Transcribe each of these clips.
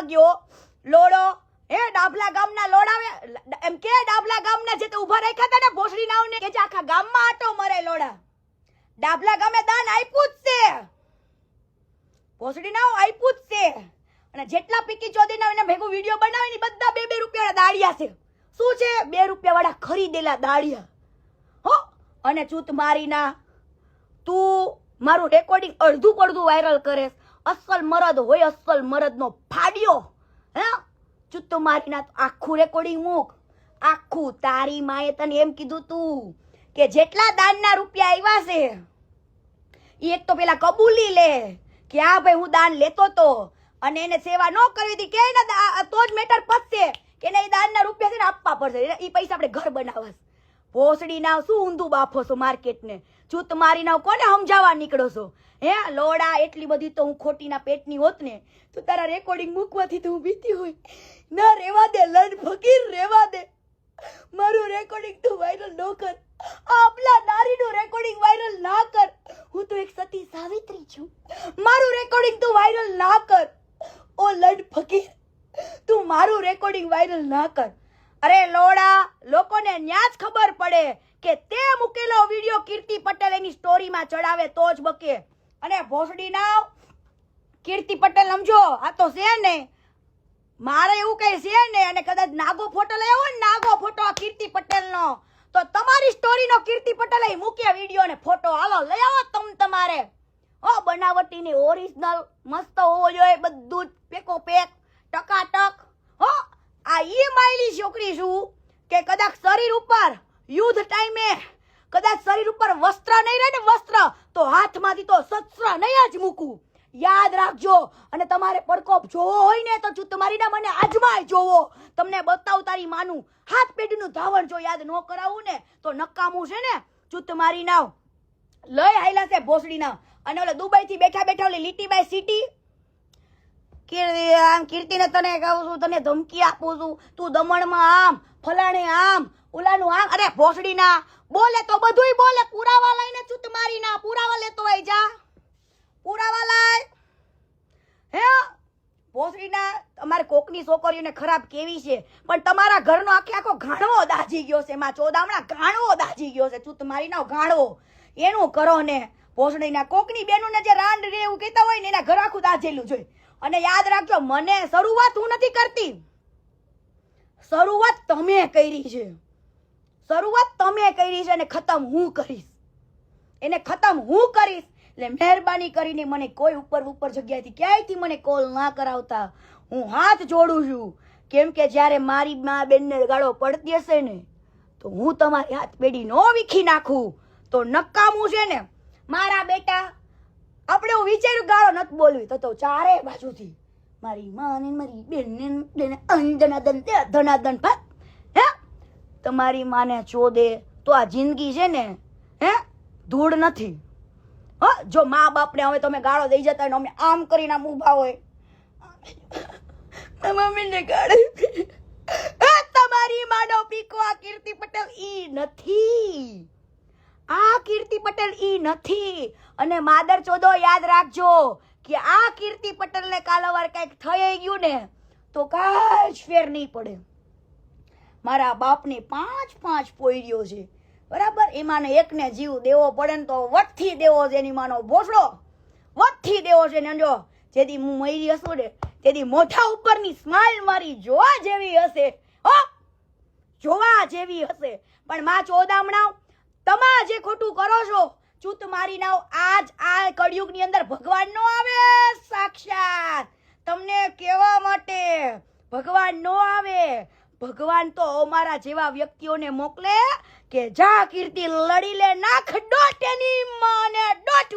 ગયો લોડો ડાભલા ગામના લોડાવે એમ કે ડાભલા ગામના જે તે ઊભા રાખ્યા હતા ને ભોસડી નાવને કે આખા ગામમાં આટો મરે લોડા ડાભલા ગામે દાન આપ્યું જ છે ભોસડી નાવ આપ્યું જ છે અને જેટલા પીકી ચોદીના એને ભેગું વિડિયો બનાવે ને બધા 2-2 રૂપિયાના દાડિયા છે શું છે 2 રૂપિયા વાળા ખરીદેલા દાડિયા હો અને ચૂત મારીના તું મારું રેકોર્ડિંગ અડધું પડધું વાયરલ કરે અસલ મરદ હોય અસલ મરદનો ફાડ્યો હે ચૂત મારીના આખું રેકોર્ડિંગ મૂક આખું તારી માએ તને એમ કીધું તું કે જેટલા દાનના રૂપિયા આવ્યા છે એ એક તો પેલા કબૂલી લે કે આ ભાઈ હું દાન લેતો તો અને એને સેવા ન કરવી હતી કે એને તો જ મેટર પતશે કે એને એ દાનના રૂપિયા છે ને આપવા પડશે એ પૈસા આપણે ઘર બનાવવા ભોસડી નાવ શું ઊંધું બાફો છો માર્કેટને ચૂત મારી નાવ કોને સમજાવવા નીકળો છો હે લોડા એટલી બધી તો હું ખોટીના પેટની હોત ને તો તારા રેકોર્ડિંગ મૂકવાથી તો હું બીતી હોય ના રેવા દે લડ ફકીર રેવા દે મારું રેકોર્ડિંગ તું વાયરલ ન કર આપલા નારીનું રેકોર્ડિંગ વાયરલ ના કર હું તો એક સતી સાવિત્રી છું મારું રેકોર્ડિંગ તું વાયરલ ના કર ઓ લડ ફકીર તું મારું રેકોર્ડિંગ વાયરલ ના કર અરે લોડા લોકોને ન્યા જ ખબર પડે કે તે મૂકેલો વિડિયો કીર્તિ પટેલ એની સ્ટોરીમાં ચડાવે તો જ બકે અને ભોસડી નાવ કીર્તિ પટેલ સમજો આ તો છે ને મારે એવું કઈ છે ને અને કદાચ નાગો ફોટો લાવ્યો ને નાગો ફોટો કીર્તિ પટેલનો તો તમારી સ્ટોરીનો કીર્તિ પટેલે મૂક્યા વિડિયો ને ફોટો હાલો લઈ આવો તમારે ઓ બનાવટીની ઓરિજિનલ મસ્ત હોવો જોઈએ બધું જ પેકો પેક ટકાટક હો આ ઈ માયલી છોકરી છું કે કદાચ શરીર ઉપર યુદ્ધ ટાઈમે કદાચ શરીર ઉપર વસ્ત્ર નહીં રહે ને વસ્ત્ર તો હાથમાંથી તો શસ્ત્ર નહીં જ મૂકું યાદ રાખજો અને તમારે પડકોપ જોવો હોય ને તો તમારી ના મને આજમાય જોવો તમને બતાવું તારી માનું હાથ પેઢીનું ધાવણ જો યાદ ન કરાવું ને તો નકામું છે ને ચૂત મારી નાવ લઈ હાઈલા છે ભોસડી નાવ અને ઓલે દુબઈ થી બેઠા બેઠા ઓલી લીટીબાઈ સિટી કીર્તિને તને કહું છું તને ધમકી આપું છું તું દમણમાં આમ ફલાણે આમ ઓલાનું આમ અરે ભોસડી ના બોલે તો બધુંય બોલે પુરાવા લઈને ચૂત મારી ના પુરાવા લેતો હોય જા પુરાવા લાય હે ભોસડી ના અમારે કોકની છોકરીઓને ખરાબ કેવી છે પણ તમારા ઘરનો આખો ઘાણવો દાજી ગયો છે એમાં ચોદામણા ઘાણવો દાજી ગયો છે ચૂત મારી ના ઘાણવો એનું કરો ને ભોસડી ના કોકની બેનુને જે રાંડ રે એવું કહેતા હોય ને એના ઘર આખું દાજેલું જોઈ અને યાદ રાખજો મને શરૂઆત હું નથી કરતી શરૂઆત તમે કરી છે શરૂઆત તમે કરી છે અને ખતમ હું કરીશ એને ખતમ હું કરીશ એટલે મહેરબાની કરીને મને કોઈ ઉપર જગ્યાએથી ક્યાંયથી મને કોલ ના કરાવતા હું હાથ જોડું છું કેમ કે જ્યારે મારી મા બેનને ગાળો પડતી હશે ને તો હું તમારી હાથ પેઢી નો વીખી નાખું તો નકામું છે ને મારા બેટા આપણે હું વિચાર્યું ગાળો નથી બોલવી તો ચારે બાજુથી મારી માં ને મારી બેન ને ધનાદન હે તમારી માને ચોદે તો આ જિંદગી છે ને હે ધૂળ નથી હો જો મા બાપને હવે તમે ગાળો દઈ જતા હોય ને અમે આમ કરીને આમ ઊભા હોય મમ્મીને ગાળી તમારી માનો પીકો આ કીર્તિ પટેલ ઈ નથી આ કીર્તિ પટેલ ઈ નથી અને માદર ચોદો યાદ રાખજો કે આ કીર્તિ પટેલને કાલવાર કઈક થઈ ગયું ને તો કાંઈ જ ફેર નહીં પડે મારા બાપની 5 પોયરીઓ છે બરાબર એમાં એકને જીવ દેવો પડે ને તો વટથી દેવો છે એની માનો ભોસડો વટથી દેવો છે ને જો જેથી હું મરી હશું ને તેથી મોઢા ઉપરની સ્માઈલ મારી જોવા જેવી હશે હો જોવા જેવી હશે પણ માં ચોદામણા તમા જે ખોટું કરો છો ચૂત મારી નાવ આજ આ કળિયુગની અંદર ભગવાન નો આવે સાક્ષાત તમને કહેવા માટે ભગવાન નો આવે ભગવાન તો અમારા જેવા વ્યક્તિઓને મોકલે કે જા કીર્તિ લડી લે નાખ ડોટ એની માને ડોટ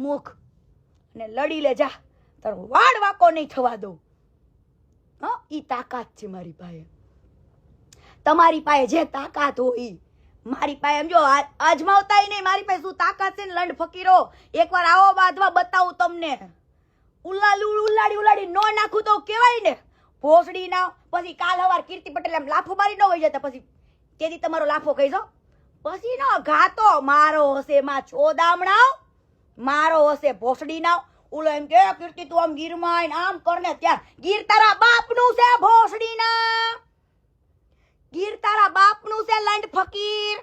મુખ અને લડી લે જા તારો વાડ વાકો નહીં થવા દો હા ઈ તાકાત છે મારી પાસે તમારી પાસે જે તાકાત હોય મારી પાસે એમ જો અજમાવતાય નહીં મારી પાસે શું તાકાત છે ને લંડ ફકીરો એકવાર આવો બાંધવા બતાવું તમને ઉલાડી નો નાખું તો કેવાય ને ભોસડી ના પછી કાલ હવાર કીર્તિ પટેલ એમ લાફો મારી ન હોય જતા પછી તેથી તમારો લાફો કહીશો પછી નો ઘાતો મારો હશે માં ચોદામણા મારો હશે ભોસડી ના ઓલો એમ કે કીર્તિ તું આમ ગીરમાં આવીને આમ કરને ત્યાં ગીર તારા બાપનું છે ભોસડીના ગીર તારા બાપનું છે લંડ ફકીર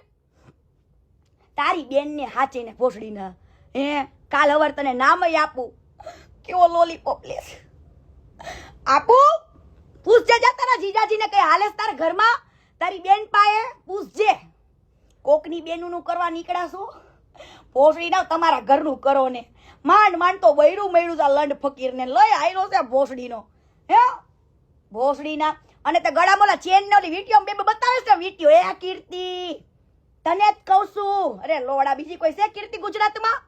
તારી બેનને હાચીને ભોસડીના હે કાલ હવાર તને નામ આપું કેવો લોલીપોપ લે આપું પૂછજે જા તારા જીજાજીને કઈ હાલેસ તારા ઘરમાં તારી બેન પાએ પૂછજે કોકની બેનનું કરવા નીકળાશો ભોસડીના તમારા ઘરનું કરો ને માંડ માંડ તો બૈરું મળ્યું છે લંડ ફકીરને લઈ આયલો છે ભોસડીનો હે ભોસડીના અને તે ગળામાં ચેન ને ઓલી વીટીઓ બે બતાવે છે વીટીઓ એ કીર્તિ તને જ કહું છું અરે લોડા બીજી કોઈ છે કીર્તિ ગુજરાતમાં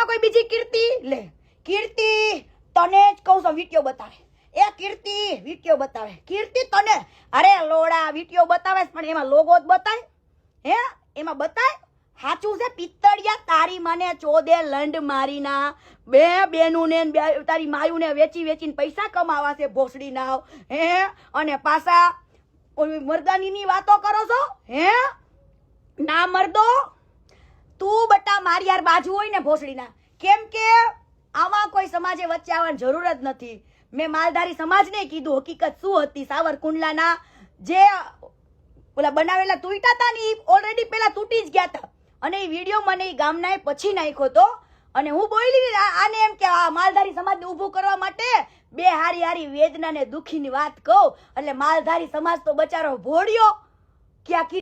કોઈ બીજી કીર્તિ લે કીર્તિ તને જ કહું છું વીટીઓ બતાવે એ કીર્તિ વીટીઓ બતાવે કીર્તિ તને અરે લોડા વીટીઓ બતાવે પણ એમાં લોગો જ બતાય હે એમાં બતાય સાચું છે પિત્તળિયા તારી માને ચોદે લંડ મારીના બે બેનું ને તારી માયું ને વેચીને પૈસા કમાવા છે ભોસડી નાવ હે અને પાછા મરદાની વાતો કરો છો હે ના મરદો તું બટા મારી યાર બાજુ હોય ને ભોસડીના કેમ કે આવા કોઈ સમાજે વચ્ચે આવવાની જરૂર જ નથી મેં માલધારી સમાજને કીધું હકીકત શું હતી સાવરકુંડલાના જે ઓલા બનાવેલા તૂટ્યા હતા ને ઓલરેડી પેલા તૂટી જ ગયા હતા અને એ વિડીયો મને ગામના પછી નાખ્યો તો અને હું બોલી આને એમ કે આ માલધારી સમાજને ઊભું કરવા માટે બે હારી વેદના ને દુખીની વાત કહું એટલે માલધારી સમાજ તો બચારો ભોળ્યો ક્યાં